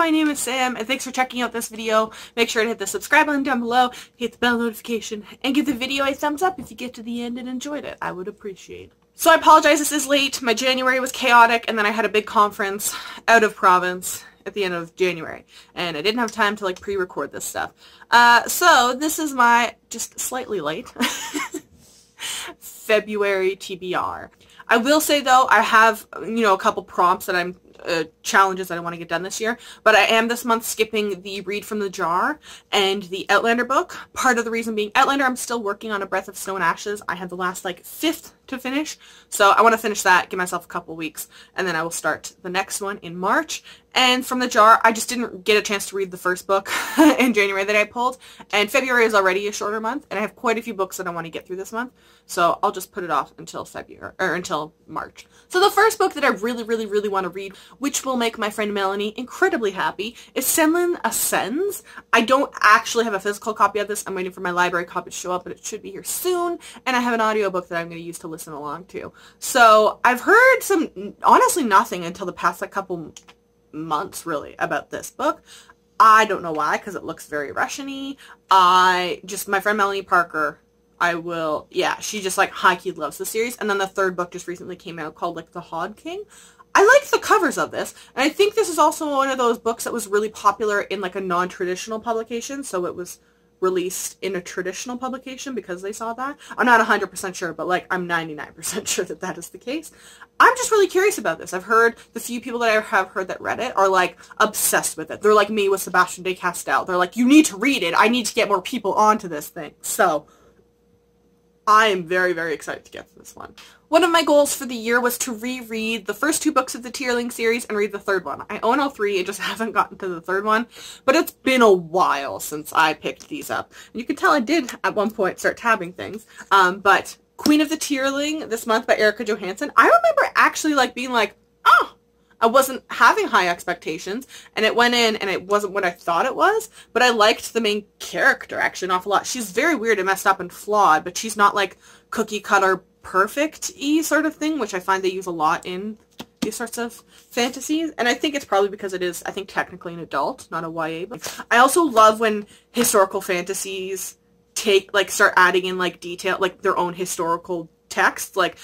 my name is Sam, and thanks for checking out this video. Make sure to hit the subscribe button down below, hit the bell notification, and give the video a thumbs up if you get to the end and enjoyed it. I would appreciate it. So I apologize this is late. My January was chaotic, and then I had a big conference out of province at the end of January, and I didn't have time to like pre-record this stuff. So this is my just slightly late February TBR. I will say though, I have, a couple prompts that I'm challenges that I want to get done this year, but I am this month skipping the Read from the Jar and the Outlander book. Part of the reason being Outlander, I'm still working on A Breath of Snow and Ashes. I had the last like 5th to finish, so I want to finish that, give myself a couple weeks, and then I will start the next one in March. And from the Jar, I just didn't get a chance to read the first book in January that I pulled, and February is already a shorter month, and I have quite a few books that I want to get through this month, so I'll just put it off until February, or until March. So the first book that I really want to read, which will make my friend Melanie incredibly happy, is Senlin Ascends. I don't actually have a physical copy of this. I'm waiting for my library copy to show up, but it should be here soon, and I have an audiobook that I'm going to use to listen along to. So I've heard honestly nothing until the past like couple months really about this book. I don't know why, because it looks very Russian-y. My friend Melanie Parker, she just like high-key loves the series, and then the third book just recently came out called like The Hod King. I like the covers of this, and I think this is also one of those books that was really popular in like a non-traditional publication, so it was released in a traditional publication because they saw that. I'm not 100% sure, but like I'm 99% sure that that is the case. I'm just really curious about this. I've heard the few people that I have heard that read it are like obsessed with it. They're like me with Sebastian de Castell. They're like, you need to read it. I need to get more people onto this thing. So I am very excited to get to this one. One of my goals for the year was to reread the first 2 books of the Tierling series and read the third one. I own all 3 and just haven't gotten to the third one, but it's been a while since I picked these up. And you can tell I did at one point start tabbing things, but Queen of the Tierling this month by Erica Johansson, I remember actually like being like, oh, I wasn't having high expectations, and it went in and it wasn't what I thought it was, but I liked the main character actually an awful lot. She's very weird and messed up and flawed, but she's not like cookie cutter perfect-y sort of thing, which I find they use a lot in these sorts of fantasies, and I think it's probably because it is, I think, technically an adult, not a YA book. I also love when historical fantasies start adding in like detail, like their own historical text, like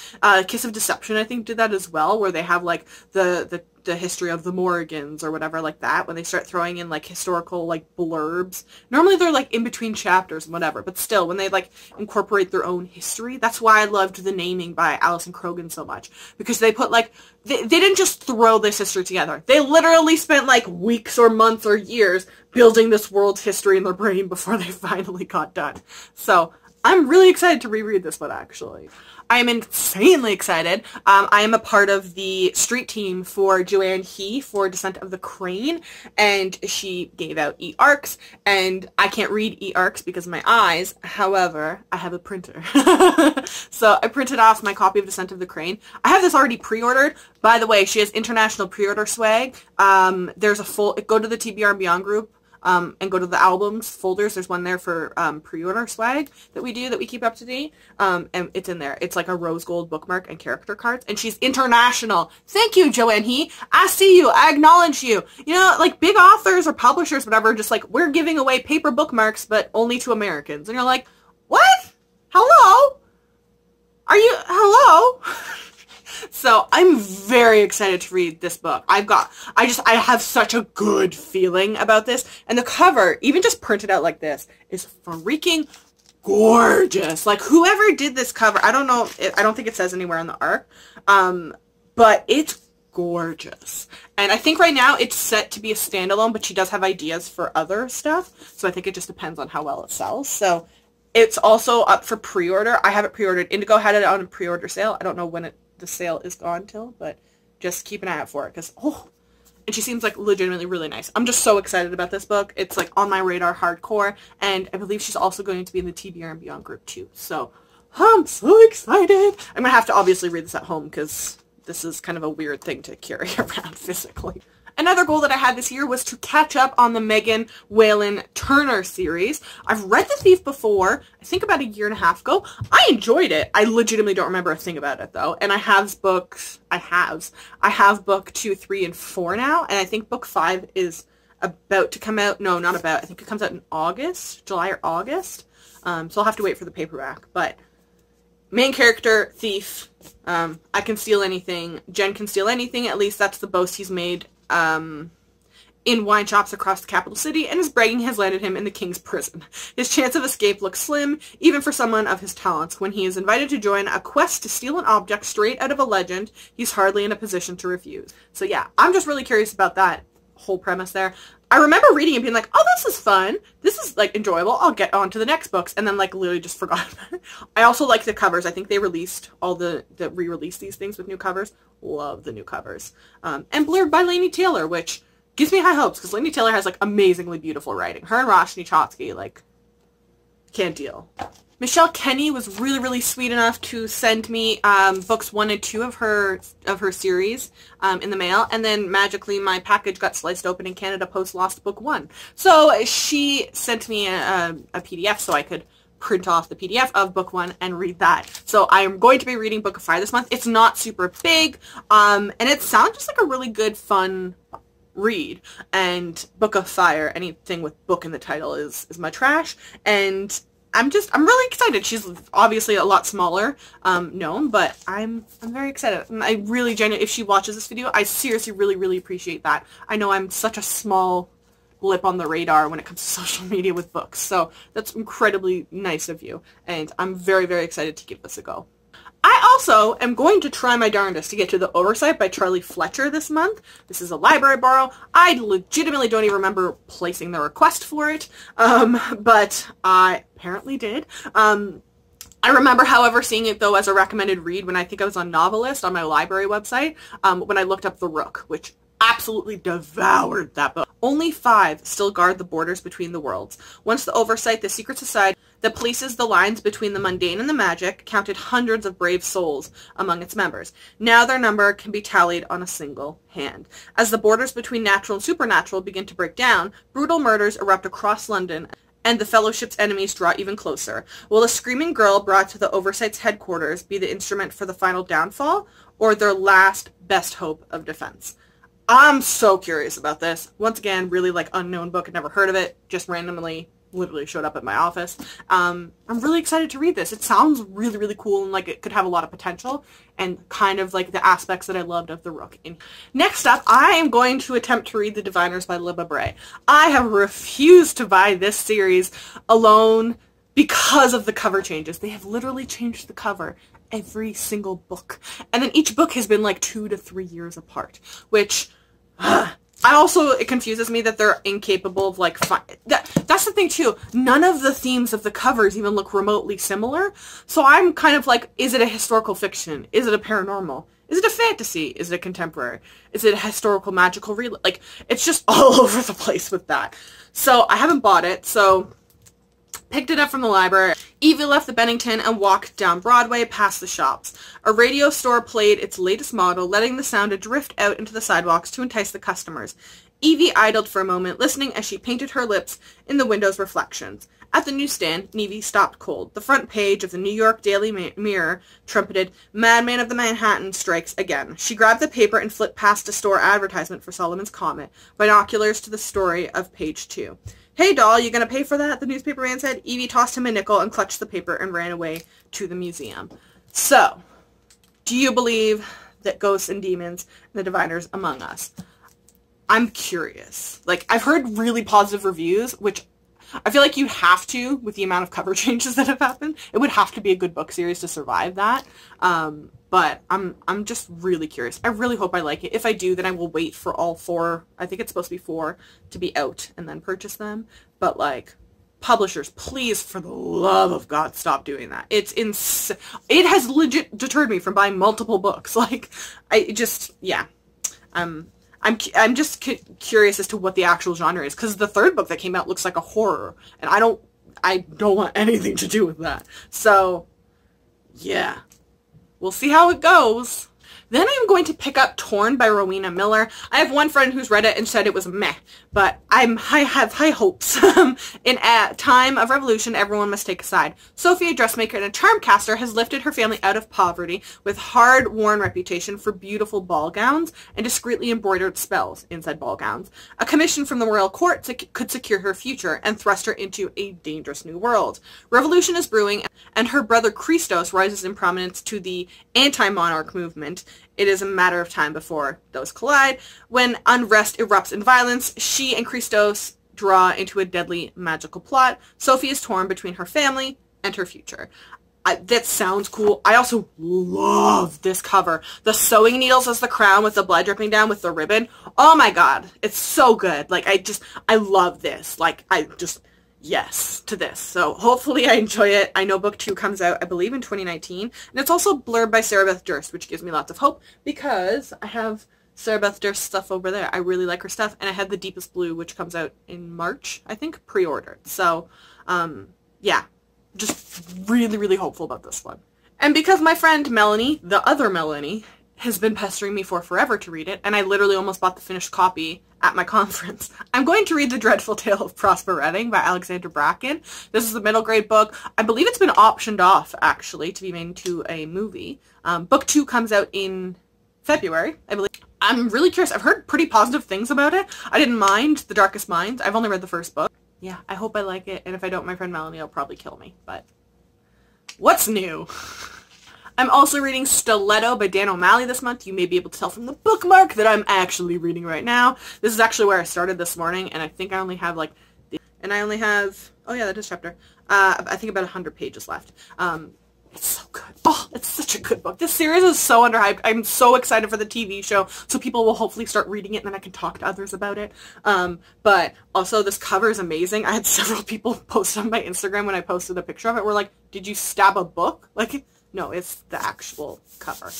Kiss of Deception I think did that as well, where they have like the history of the Morgans or whatever like that, when they start throwing in like historical like blurbs. Normally they're like in between chapters and whatever, but still when they like incorporate their own history. That's why I loved The Naming by Alison Croghan so much, because they put like they didn't just throw this history together. They literally spent like weeks or months or years building this world's history in their brain before they finally got done. So I'm really excited to reread this one, actually. I am insanely excited. I am a part of the street team for Joanne He for Descent of the Crane, and she gave out e-arcs, and I can't read e-arcs because of my eyes. However, I have a printer. So I printed off my copy of Descent of the Crane. I have this already pre-ordered. By the way, she has international pre-order swag. There's a go to the TBR and Beyond group. And go to the albums folders. There's one there for pre-order swag that we keep up to date, and it's in there. It's like a rose gold bookmark and character cards, and she's international. Thank you, Joanne He. I see you. I acknowledge you. Like big authors or publishers, whatever, just like, we're giving away paper bookmarks, but only to Americans. And you're like, what? Hello? Hello? So I'm very excited to read this book. I have such a good feeling about this. And the cover, even just printed out like this, is freaking gorgeous. Like whoever did this cover, I don't know, I don't think it says anywhere on the arc, but it's gorgeous. And I think right now it's set to be a standalone, but she does have ideas for other stuff. So I think it just depends on how well it sells. So it's also up for pre-order. I have it pre-ordered. Indigo had it on a pre-order sale. I don't know when the sale is gone till, but just keep an eye out for it, because and she seems like legitimately really nice. I'm just so excited about this book. It's like on my radar hardcore, and I believe she's also going to be in the TBR and Beyond group too, so I'm so excited. I'm gonna have to obviously read this at home because this is kind of a weird thing to carry around physically. Another goal that I had this year was to catch up on the Megan Whalen Turner series. I've read The Thief before, I think about a year and a half ago. I enjoyed it. I legitimately don't remember a thing about it though. And I have book 2, 3, and 4 now, and I think book 5 is about to come out. No, not about. I think it comes out in August, July or August. So I'll have to wait for the paperback. But main character, thief. I can steal anything. Jen can steal anything. At least that's the boast he's made in wine shops across the capital city, and his bragging has landed him in the king's prison. His chance of escape looks slim, even for someone of his talents. When he is invited to join a quest to steal an object straight out of a legend, he's hardly in a position to refuse. So yeah, I'm just really curious about that whole premise there. I remember reading and being like, oh, this is fun. This is, like, enjoyable. I'll get on to the next books. And then, like, literally just forgot about it. I also like the covers. I think they released all re-released these things with new covers. Love the new covers. And blurred by Laini Taylor, which gives me high hopes, because Laini Taylor has, like, amazingly beautiful writing. Her and Roshni Chokshi, like, can't deal. Michelle Kenny was really, really sweet enough to send me books 1 and 2 of her series in the mail, and then magically my package got sliced open in Canada Post lost book 1. So she sent me a PDF so I could print off the PDF of book 1 and read that. So I am going to be reading Book of Fire this month. It's not super big, and it sounds just like a really good, fun read. And Book of Fire, anything with book in the title is my trash, and I'm really excited. She's obviously a lot smaller known, but I'm very excited. And I really genuinely, if she watches this video, I seriously really, really appreciate that. I know I'm such a small blip on the radar when it comes to social media with books, so that's incredibly nice of you, and I'm very, very excited to give this a go. I also am going to try my darndest to get to The Oversight by Charlie Fletcher this month. This is a library borrow. I legitimately don't even remember placing the request for it, but I apparently did. I remember, however, seeing it, though, as a recommended read when I think I was on Novelist on my library website, when I looked up The Rook, which absolutely devoured that book. Only 5 still guard the borders between the worlds. Once The Oversight, the secret society that polices the lines between the mundane and the magic, counted hundreds of brave souls among its members. Now their number can be tallied on a single hand. As the borders between natural and supernatural begin to break down, brutal murders erupt across London, and the Fellowship's enemies draw even closer. Will a screaming girl brought to the Oversight's headquarters be the instrument for the final downfall, or their last best hope of defense? I'm so curious about this. Once again, really, like, unknown book. I'd never heard of it. Just randomly, literally showed up at my office. I'm really excited to read this. It sounds really, really cool, and, like, it could have a lot of potential, and kind of, like, the aspects that I loved of The Rook. Next up, I am going to attempt to read The Diviners by Libba Bray. I have refused to buy this series alone because of the cover changes. They have literally changed the cover every single book. And then each book has been like 2 to 3 years apart, which it confuses me that they're incapable of, like, that's the thing too. None of the themes of the covers even look remotely similar. So I'm kind of like, is it a historical fiction? Is it a paranormal? Is it a fantasy? Is it a contemporary? Is it a historical magical real? Like, it's just all over the place with that. So I haven't bought it, so picked it up from the library. Evie left the Bennington and walked down Broadway past the shops. A radio store played its latest model, letting the sound drift out into the sidewalks to entice the customers. Evie idled for a moment, listening as she painted her lips in the window's reflections. At the newsstand, Evie stopped cold. The front page of the New York Daily Mirror trumpeted, "Madman of the Manhattan strikes again." She grabbed the paper and flipped past a store advertisement for Solomon's Comet, binoculars to the story of page 2. "Hey, doll, you gonna pay for that?" the newspaperman said. Evie tossed him a nickel and clutched the paper and ran away to the museum. So, do you believe that ghosts and demons and the diviners among us? I'm curious. Like, I've heard really positive reviews, which I feel like you have to, with the amount of cover changes that have happened. It would have to be a good book series to survive that. But I'm just really curious. I really hope I like it. If I do, then I will wait for all 4, I think it's supposed to be 4, to be out and then purchase them. But, like, publishers, please, for the love of God, stop doing that. It's it has legit deterred me from buying multiple books. Like, yeah. I'm just curious as to what the actual genre is, because the 3rd book that came out looks like a horror, and I don't want anything to do with that. So, yeah. We'll see how it goes. Then I'm going to pick up Torn by Rowena Miller. I have one friend who's read it and said it was meh, but I have high hopes. In a time of revolution, everyone must take a side. Sophie, a dressmaker and a charm caster, has lifted her family out of poverty with hard-worn reputation for beautiful ball gowns and discreetly embroidered spells inside ball gowns. A commission from the royal court could secure her future and thrust her into a dangerous new world. Revolution is brewing, and her brother Christos rises in prominence to the anti-monarch movement. It is a matter of time before those collide. When unrest erupts in violence, she and Christos draw into a deadly magical plot. Sophie is torn between her family and her future. That sounds cool. I also love this cover. The sewing needles as the crown with the blood dripping down with the ribbon. Oh my god. It's so good. Like, I love this. Like, yes to this. So hopefully I enjoy it. I know book 2 comes out, I believe, in 2019. And it's also blurred by Sarah Beth Durst, which gives me lots of hope because I have Sarah Beth Durst stuff over there. I really like her stuff. And I have The Deepest Blue, which comes out in March, I think, pre-ordered. So, yeah, just really, really hopeful about this one. And because my friend Melanie, the other Melanie, has been pestering me for forever to read it, and I literally almost bought the finished copy at my conference, I'm going to read The Dreadful Tale of Prosper Redding by Alexandra Bracken. This is a middle grade book. I believe it's been optioned off, actually, to be made into a movie. Book 2 comes out in February, I believe. I'm really curious. I've heard pretty positive things about it. I didn't mind The Darkest Minds. I've only read the first book. Yeah, I hope I like it, and if I don't, my friend Melanie will probably kill me, but what's new? I'm also reading Stiletto by Dan O'Malley this month. You may be able to tell from the bookmark that I'm actually reading right now. This is actually where I started this morning, and I think I only have oh yeah, that is chapter. I think about 100 pages left. It's so good. Oh, it's such a good book. This series is so underhyped. I'm so excited for the TV show, so people will hopefully start reading it, and then I can talk to others about it. But also, this cover is amazing. I had several people post on my Instagram when I posted a picture of it. Were like, did you stab a book? Like, no, it's the actual cover.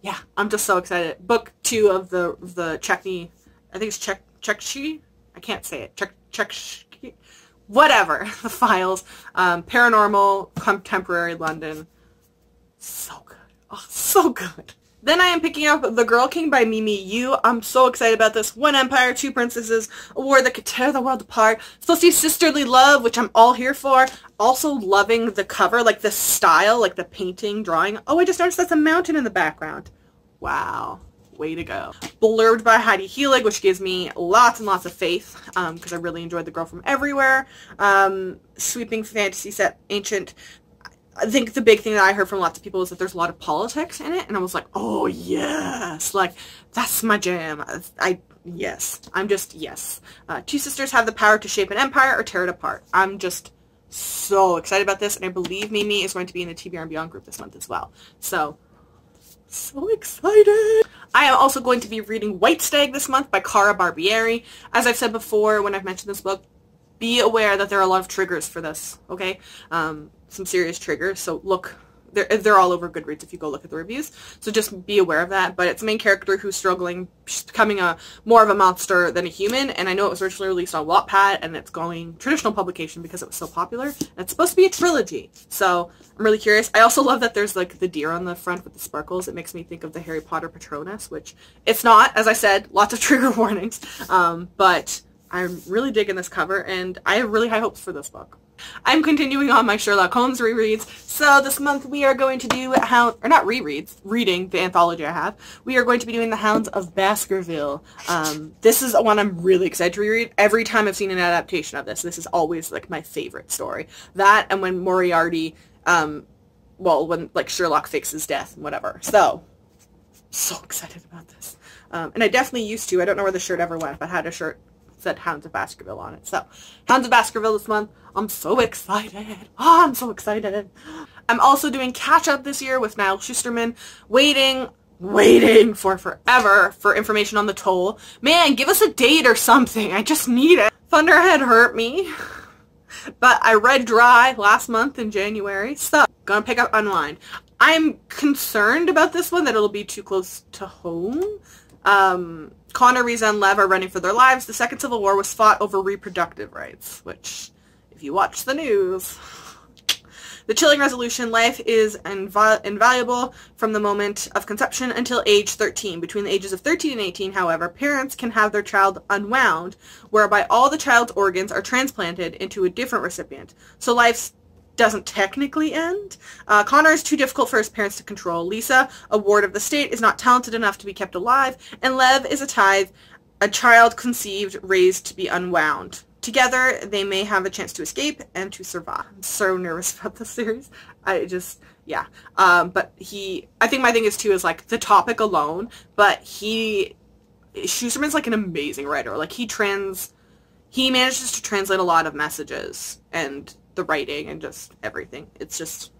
Yeah, I'm just so excited. Book 2 of the Chechny, I think it's Chekshi? I can't say it. Chekshi? Whatever. The Files. Paranormal, contemporary London. So good. Oh, so good. Then I am picking up The Girl King by Mimi Yu. I'm so excited about this. One empire, two princesses, a war that could tear the world apart. Supposed to be sisterly love, which I'm all here for. Also loving the cover, like the style, like the painting, drawing. Oh, I just noticed that's a mountain in the background. Wow. Way to go. Blurbed by Heidi Helig, which gives me lots and lots of faith, because I really enjoyed The Girl from Everywhere. Sweeping fantasy set, ancient. I think the big thing that I heard from lots of people is that there's a lot of politics in it, and I was like, oh yes, like, that's my jam. Yes. Two sisters have the power to shape an empire or tear it apart. I'm just so excited about this, and I believe Mimi is going to be in the TBR and Beyond group this month as well. So excited! I am also going to be reading White Stag this month by Cara Barbieri. As I've said before when I've mentioned this book, be aware that there are a lot of triggers for this, okay? Some serious triggers, so look, they're all over Goodreads if you go look at the reviews, so just be aware of that. But it's a main character who's struggling, she's becoming more of a monster than a human, and I know it was originally released on Wattpad, and it's going traditional publication because it was so popular, and it's supposed to be a trilogy, so I'm really curious. I also love that there's like the deer on the front with the sparkles. It makes me think of the Harry Potter Patronus, which it's not, as I said, lots of trigger warnings, but I'm really digging this cover, and I have really high hopes for this book. I'm continuing on my Sherlock Holmes rereads, so this month we are going to do reading the anthology I have. We are going to be doing The Hounds of Baskerville. This is one I'm really excited to reread. Every time I've seen an adaptation of this, this is always like my favorite story. That and when Moriarty, when like Sherlock fakes his death and whatever. So excited about this. And I definitely used to. I don't know where the shirt ever went, but I had a shirt said Hounds of Baskerville on it. So, Hounds of Baskerville this month. I'm so excited. Oh, I'm so excited. I'm also doing catch up this year with Neal Shusterman. Waiting for forever for information on the toll. Man, give us a date or something. I just need it. Thunderhead hurt me. But I read Dry last month in January. So, gonna pick up Unwind. I'm concerned about this one, that it'll be too close to home. Connor, Riza, and Lev are running for their lives. The Second Civil War was fought over reproductive rights, which, if you watch the news, The chilling resolution, life is invaluable from the moment of conception until age 13. Between the ages of 13 and 18, however, parents can have their child unwound, whereby all the child's organs are transplanted into a different recipient. So life doesn't technically end. Connor is too difficult for his parents to control. Lisa, a ward of the state, is not talented enough to be kept alive. And Lev is a tithe, a child conceived, raised to be unwound. Together, they may have a chance to escape and to survive. I'm so nervous about this series. Yeah. But I think my thing is too is like the topic alone, but Shusterman's like an amazing writer. Like he manages to translate a lot of messages and the writing and just everything. It's just,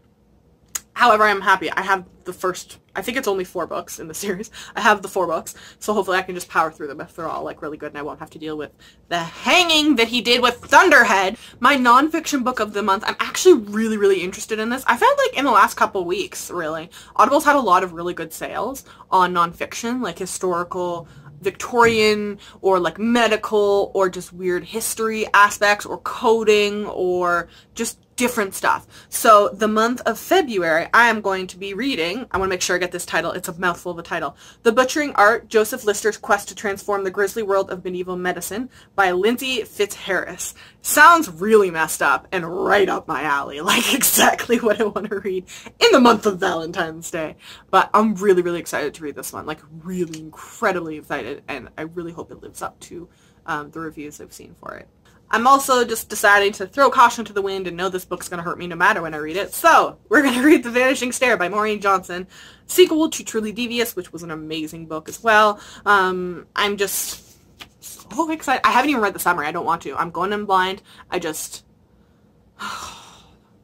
however, I'm happy. I have the first, I think it's only 4 books in the series. I have the 4 books, so hopefully I can just power through them if they're all like really good and I won't have to deal with the hanging that he did with Thunderhead. My nonfiction book of the month, I'm actually really, really interested in this. I found like in the last couple weeks, really, Audible's had a lot of really good sales on nonfiction, like historical, Victorian, or like medical, or just weird history aspects, or coding, or just different stuff. So the month of February, I am going to be reading, I want to make sure I get this title, it's a mouthful of a title, The Butchering Art, Joseph Lister's Quest to Transform the Grisly World of Medieval Medicine by Litsy Fitzharris. Sounds really messed up and right up my alley, like exactly what I want to read in the month of Valentine's Day. But I'm really, really excited to read this one, like really incredibly excited, and I really hope it lives up to the reviews I've seen for it. I'm also just deciding to throw caution to the wind and know this book's going to hurt me no matter when I read it. So, we're going to read The Vanishing Stair by Maureen Johnson, sequel to Truly Devious, which was an amazing book as well. I'm just so excited. I haven't even read the summary. I don't want to. I'm going in blind.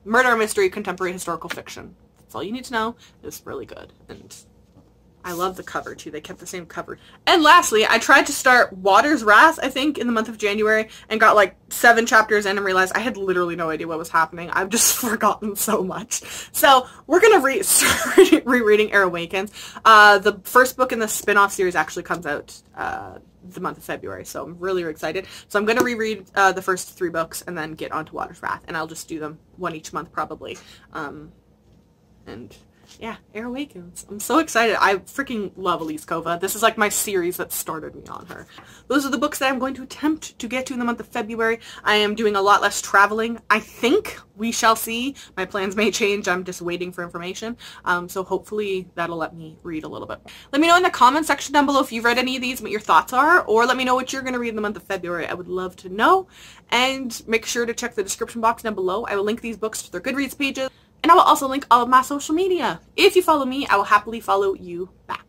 Murder mystery, contemporary historical fiction. That's all you need to know. It's really good. And I love the cover, too. They kept the same cover. And lastly, I tried to start Water's Wrath, I think, in the month of January, and got like 7 chapters in and realized I had literally no idea what was happening. I've just forgotten so much. So, we're going to start rereading Air Awakens. The first book in the spin-off series actually comes out the month of February, so I'm really excited. So I'm going to reread the first 3 books and then get onto Water's Wrath, and I'll just do them one each month, probably. And yeah, Air Awakens. I'm so excited. I freaking love Elise Kova. This is like my series that started me on her. Those are the books that I'm going to attempt to get to in the month of February. I am doing a lot less traveling. I think. We shall see. My plans may change. I'm just waiting for information. So hopefully that'll let me read a little bit. Let me know in the comment section down below if you've read any of these, what your thoughts are, or let me know what you're going to read in the month of February. I would love to know. And make sure to check the description box down below. I will link these books to their Goodreads pages. And I will also link all of my social media. If you follow me, I will happily follow you back.